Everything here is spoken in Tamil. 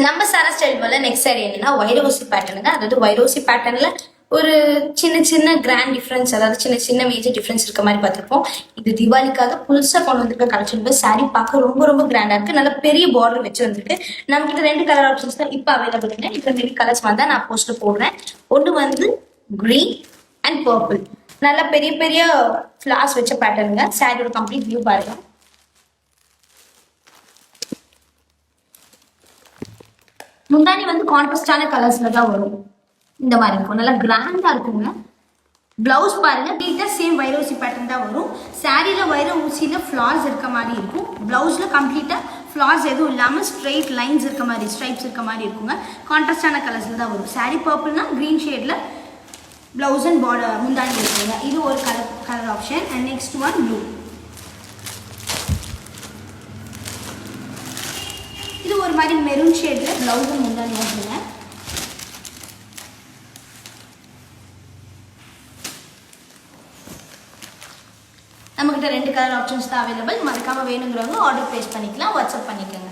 நம்ம சாரா ஸ்டைல் போல நெக்ஸ்ட் சாரி என்னன்னா வைரோசி பேட்டர்னுங்க. அதாவது வைரோசி பேட்டர்ன்ல ஒரு சின்ன சின்ன கிராண்ட் டிஃபரன்ஸ், அதாவது சின்ன சின்ன மேஜர் டிஃபரன்ஸ் இருக்க மாதிரி பார்த்துருப்போம். இது தீபாவளிக்காக புதுசாக கொண்டு வந்திருக்க கலெக்ஷன். சாரி பார்க்க ரொம்ப ரொம்ப கிராண்டா இருக்கு. நல்ல பெரிய பார்டர் வச்சு வந்திருக்கு. நம்ம கிட்ட 2 கலர் ஆப்ஷன்ஸ் தான் இப்போ அவைலபிள் இருக்கு. இப்போ மேபி கலர்ஸ் வந்தா நான் போஸ்ட்ல போடுறேன். ஒன்று வந்து கிரீன் அண்ட் பர்பிள். நல்ல பெரிய பெரிய ஃபிளார்ஸ் வச்ச பேட்டர்னுங்க. சாரியோட கம்ப்ளீட் வியூ பாருங்க. முந்தானி வந்து கான்ட்ராஸ்டான கலர்ஸ்ல தான் வரும். இந்த மாதிரி இருக்கும், நல்லா கிராண்டா இருக்குங்க. பிளவுஸ் பாருங்க, நீட்டா சேம் வைரோசி பேட்டர்ன் தான் வரும். சாரியில வைர ஊசியில ஃபிளார்ஸ் இருக்க மாதிரி இருக்கும். பிளவுஸ்ல கம்ப்ளீட்டா ஃபிளார்ஸ் எதுவும் இல்லாம ஸ்ட்ரெயிட் லைன்ஸ் இருக்க மாதிரி, ஸ்ட்ரைப்ஸ் இருக்க மாதிரி இருக்குங்க. கான்ட்ராஸ்டான கலர்ஸ்ல தான் வரும். சாரி பர்பிள்னா கிரீன் ஷேட்ல பிளவுஸ் அண்ட் பார்டர் முந்தானி இருக்குங்க. இது ஒரு colour option. And next one blue. இது ஒரு மாதிரி மெரூன் ஷேட்ல பிளவுஸ் முந்தானி இருக்குங்க. நம்மகிட்ட 2 கலர் ஆப்ஷன்ஸ் தான் அவைலபிள். மறக்காம வேணுங்கிறவங்க ஆர்டர் பிளேஸ் பண்ணிக்கலாம், வாட்ஸ்அப் பண்ணிக்கோங்க.